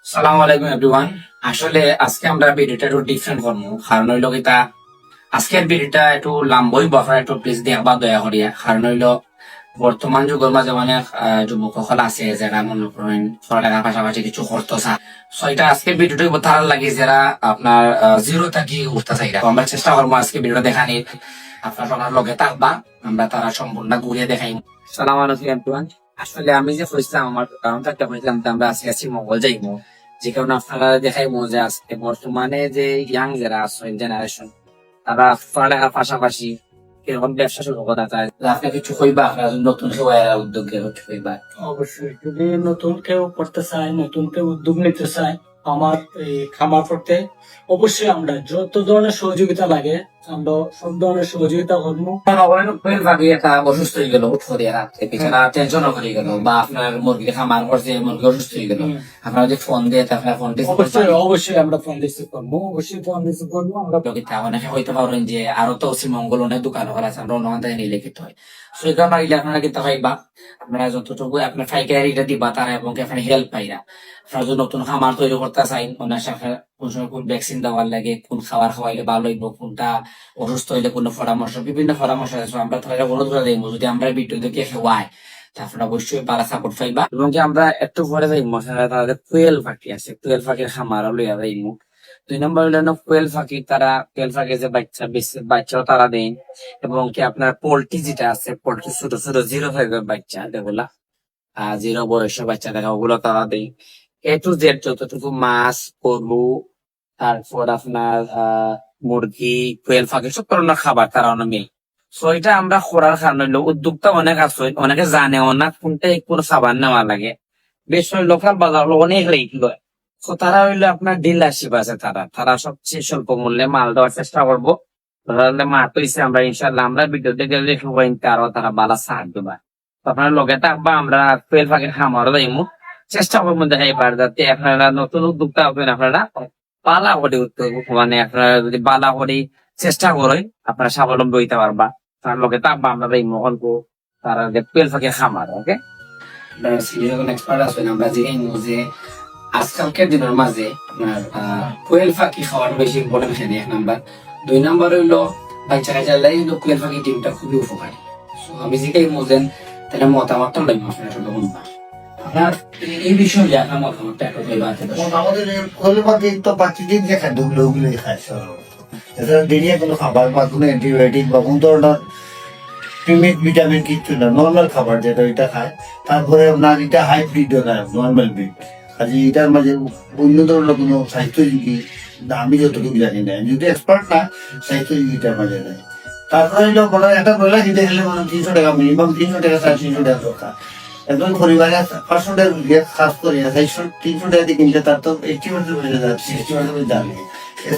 সালাম আলাইকুম এভরিওয়ান। আসলে আজকে আমরা ভিডিওটা একটু ডিফারেন্ট করবো, কারণ হইলো গীতা আজকের ভিডিওটা একটু লাম্বই বফার একটু প্লিজ দেখবা দয়া করিয়া। কারণ হইলো বর্তমান যুগের মাঝে অনেক যুবক সকল আছে যারা মনে করেন পড়ালেখার পাশাপাশি কিছু করতে চায়। সো এটা আজকের ভিডিওটা তার লাগে যারা আপনার জিরো থাকি উঠতে চাই। আমরা চেষ্টা করবো আজকে ভিডিওটা দেখানির, আপনার সবার লগে থাকবা, আমরা তারা সম্পূর্ণ ঘুরিয়ে দেখাই। সালাম আলাইকুম এভরিওয়ান। আসলে আমি যে কইছিলাম আমার কারণটা একটা কইছিলাম যে আমরা আজকে আছি মঙ্গল যাইবো, যে কারণে আপনারা দেখাইবো যে আজকে বর্তমানে যে ইয়াং যারা আছে জেনারেশন, তারা পড়ালেখার পাশাপাশি এরকম ব্যবসা শুরু করা যায়। আপনি কিছু কইবা, আপনারা নতুন উদ্যোগে কিছু কইবা? অবশ্যই, যদি নতুন কেউ করতে চায়, নতুন কেউ উদ্যোগ নিতে চায় আমার এই খামার করতে, অবশ্যই আমরা যত ধরনের সহযোগিতা লাগে আমরা সব ধরনের সহযোগিতা করবো। অসুস্থ হয়ে গেল, উঠ করিয়া রাখতে পিছনে টেনশন করে গেল, বা আপনার মুরগি খামার করছে মুরগি অসুস্থ হয়ে গেল, আপনারা যে ফোন দিয়ে আপনার ফোন অবশ্যই আমরা ফোন রিসিভ করবো, অবশ্যই ফোন রিসিভ করবো আমরা। অনেকে হইতে পারেন যে আরো তো মঙ্গল অনেক দোকান ঘর আছে, আমরা অন্য নিলে খেতে হয়। সেই কারণে আপনারা কিন্তু পাইবা, আপনারা যতটুকু আপনার পাইকারিটা দিবা তারা এবং আপনার হেল্প পাইরা। আপনারা যদি নতুন খামার তৈরি করতে চাই, ওনার সাথে কোন সময় কোন ভ্যাকসিন দেওয়ার লাগে, কোন খাবার খাওয়াইলে ভালো হইব, কোনটা অসুস্থ হইলে কোন পরামর্শ, বিভিন্ন পরামর্শ আছে। আমরা তাহলে অনুরোধ করে দেবো যদি আমরা ভিডিও দেখে খাওয়াই, তারপর অবশ্যই পারা সাপোর্ট পাইবা। এবং কি আমরা একটু পরে যাই মশলা তাদের কোয়েল পাখি আছে, কোয়েল পাখির খামার লইয়া যাইমু। 2 নম্বর হইলো কোয়েল পাখি, তারা কোয়েল পাখি যে বাচ্চাও তারা দেয়, এবং কি আপনার পোল্ট্রি যেটা আছে, পোল্ট্রি ছোট ছোট 0 বাচ্চা যেগুলা 0 বয়সের বাচ্চা দেখা, ওগুলো তারা দেয়। এ টু জেড যতটুকু মাছ, গরু, তারপর আপনার মুরগি, কোয়েল পাখি সব ধরনের খাবার তারা অনেক। সো এটা আমরা করার কারণে হইলো উদ্যোক্তা অনেক আছে, অনেকে জানেও না কোনটা কোন খাবার নেওয়া লাগে। বেশ লোকাল বাজার অনেক রেট লয়। তো তারা হইলো আপনার ডিলারশিপ আছে, তারা তারা সবচেয়ে স্বল্প মূল্যে মাল দেওয়ার চেষ্টা করবো। তাহলে মা তৈছে আমরা ইনশাল্লাহ আমরা ভিডিও দেখে দেখবো আরো তারা বালা সাহায্য দেবা। তো আপনার লগে থাকবা, আমরা কোয়েল পাখির খামারও যাইমু, চেষ্টা করবো দেখাইবার যাতে আপনারা নতুন উদ্যোক্তা হবেন, আপনারা পালা করে উদ্যোগ মানে আপনারা যদি পালা করে চেষ্টা করে আপনারা স্বাবলম্বী হইতে পারবা। তার লগে থাকবা, আমরা যাইমু অল্প তারা যে কোয়েল পাখির খামার। ওকে, এক্সপার্ট আছেন, আমরা জানি যে আজকালকার দিনের মাঝে আপনার কোয়েল পাখি খাওয়ার বেশি ইম্পর্টেন্ট খেয়ে 1 নাম্বার। 2 নাম্বার হইলো বাচ্চা কাচ্চা কিন্তু কোয়েল পাখি ডিমটা খুবই উপকারী। আমি যেটাই বুঝেন তাহলে মতামতটা লাগবে আপনার সঙ্গে বলবা। আপনার এই বিষয়ে আপনার মতামতটা একটু কইবা। আমাদের কোয়েল পাখি তো প্রাকৃতিক যে খাদ্যগুলো ওগুলোই খায় এছাড়া দেরিয়া কোনো খাবার বা কোনো অ্যান্টিবায়োটিক বা কোন ধরনের প্রিমিক ভিটামিন কিছু না, নর্মাল খাবার যেটা ওইটা খায়। তারপরে আপনার এটা হাইব্রিডও খায়, নর্মাল ব্রিড। কাজে এটার মাঝে অন্য ধরনের কোনো স্বাস্থ্যযোগী আমি যতটুকু জানি না, যদি এক্সপার্ট না স্বাস্থ্যযোগীটার মাঝে নেয়। তারপরে হইলো কোনো একটা ব্রয়লার কিনতে গেলে মানে 300 টাকা, মিনিমাম 300 টাকা 350 টাকা দরকার। একজন পরিবারে 500 টাকা কাজ করে 300 টাকা দিয়ে কিনলে তার তো 80% বেড়ে যায়, 60% দামে।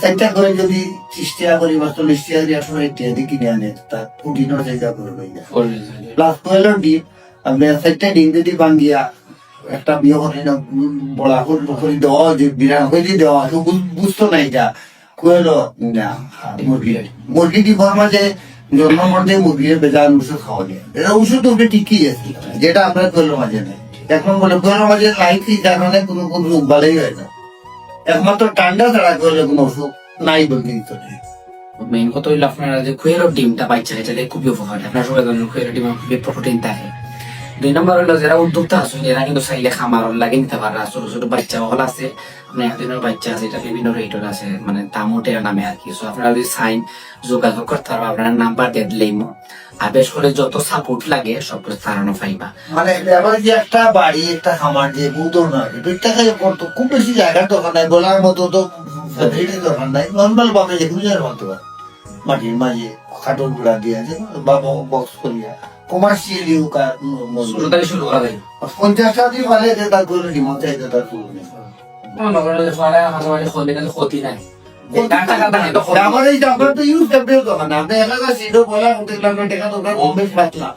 একটা করে যদি 30 টাকা করে বা 40 টাকা দিয়ে 100 টাকা দিয়ে কিনে আনে, তার প্রোটিনও জায়গা করবে। প্লাস কোয়েলের ডিম, আপনি 4টা ডিম যদি ভাঙ্গিয়া একটা বিয়ে করে না বড়া করে দেওয়া, যে বিরাট হয়ে দিয়ে দেওয়া, বুঝতো না এটা কোয়েল না। মুরগি ডিমের মাঝে জন্ম মধ্যে মুরগির বেজান ওষুধ খাওয়া যায়, এটা ওষুধ ওকে ঠিকই আছে, যেটা আমরা কোয়েলের মাঝে নেই। এখন বলে কোয়েলের মাঝে লাইট কারণে কোনো কোনো রোগ ভালোই হয় না, একমাত্র ঠান্ডা ছাড়া কোয়েলে কোনো অসুখ নাই বলতে দিতে নেই। মেইন কথা হইলো আপনারা যে কোয়েলের ডিমটা বাচ্চা কাচ্চা খুবই উপকারী। আপনারা সবাই জানেন কোয়েলের ডিমে খুবই প্রোটিন থাকে। 2 নম্বর হইলো যারা উদ্যোক্তা আছেন এরা কিন্তু চাইলে খামার লাগিয়ে নিতে পারে। ছোট ছোট বাচ্চা হল আছে, আপনার 1 দিনের বাচ্চা আছে, এটা বিভিন্ন রেটের আছে, মানে দামোটের নামে আর কি। আপনারা যদি চাইন যোগাযোগ করতে পারবো, আপনারা নাম্বার দিয়ে দিলেই আর বেশ করে যত সাপোর্ট লাগে সব কিছু তারানো পাইবা। মানে আমার যে একটা বাড়ি একটা খামার যে বুধর না দুইটা খাই করতো, খুব বেশি জায়গার দোকান নাই, বলার মতো তো দোকান নাই, নর্মাল ভাবে যে গুজার মতো মাটির মাঝে খাটল গুলা দিয়ে আছে বা বক্স করিয়া কমার্শিয়ালি শুরু করা যায় 50 টাকা দিয়ে ভালো তার করে ডিমান্ড চাইতে তার পুরো ক্ষতি নাই। আমার এই আপনার তো ইউজ করতে দোকান আপনি 1000 সিডো বলা করতে লাগবে টাকা তো আপনার কমবে পাতলা,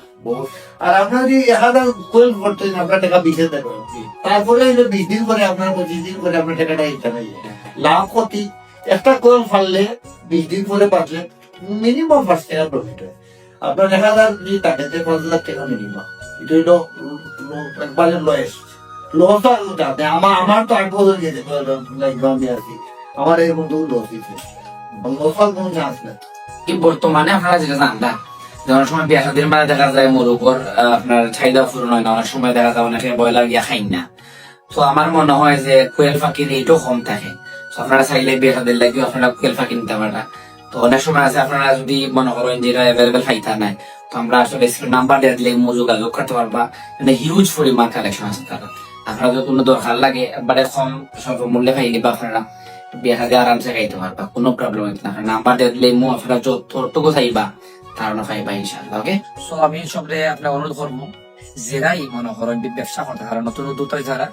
আর আপনার যদি 1000 কোয়েল করতে আপনার টাকা 20 টাকা, তারপরে 20 দিন পরে আপনার 25 দিন পরে আপনার টাকাটা ইচ্ছা নাই লাভ ক্ষতি। একটা কোয়েল ফাললে 20 দিন পরে পাতলে মিনিমাম 5 টাকা প্রফিট হয়। আপনার 1000 যদি টাকাতে 5 লাখ টাকা মিনিমাম, এটা হলো একবারে লয়েস্ট। লস আর উঠাতে আমার তো 8 বছর গেছে লাইফে আছি, আমার এরকম তো লস হয়েছে, লসার কোনো চান্স নেই। কি বর্তমানে আপনারা যেটা জানতা যে অনেক সময় বিয়া শাদীর মানে দেখা যায় মোরগর আপনার চাহিদা পূরণ হয় না, অনেক সময় দেখা যায় অনেকে ব্রয়লার গিয়া খাই না। তো আমার মনে হয় যে কোয়েল পাখির রেটও কম থাকে। তো আপনারা চাইলে বিয়া শাদীর লাগিও আপনারা কোয়েল পাখি নিতে পারবেন। তো অনেক সময় আছে আপনারা যদি মনে করেন যেটা অ্যাভেলেবেল ফাইতা নাই, তো আমরা আসলে নাম্বার দিয়ে দিলে যোগাযোগ করতে পারবা, মানে হিউজ পরিমাণ কালেকশন আছে তারা। আপনারা যদি কোনো দরকার লাগে একবারে কম স্বল্প মূল্যে খাই নিবা, আপনারা বিয়া শাদী আরামসে খাইতে পারবা, কোনো প্রবলেম হচ্ছে না। নাম্বার দিয়ে দিলে আপনারা যতটুকু চাইবা ধারণা পাইবা ইনশাআল্লাহ। ওকে, সো আমি সবরে আপনার অনুরোধ করবো যেরাই মনে করেন ব্যবসা করতে পারেন, নতুন উদ্যোক্তা যারা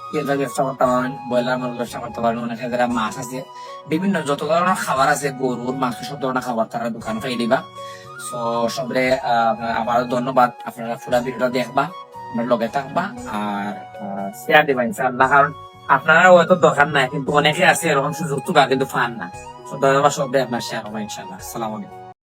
পেঁয়াজের ব্যবসা করতে পারেন, ব্রয়লার মুরগির ব্যবসা করতে পারেন, অনেকে যারা মাছ আছে, বিভিন্ন যত ধরনের খাবার আছে, গরুর মাংস সব ধরনের খাবার তারা দোকান খাই দিবা। সো সবরে আবারও ধন্যবাদ, আপনারা পুরা ভিডিওটা দেখবা, আপনার লগে থাকবা আর শেয়ার দিবা ইনশাআল্লাহ। কারণ আপনারা হয়তো দরকার নাই, কিন্তু অনেকে আছে এরকম সুযোগ তো কিন্তু পান না। সব ধন্যবাদ, সবরে আপনার শেয়ার হবা ইনশাআল্লাহ। আসসালামু আলাইকুম।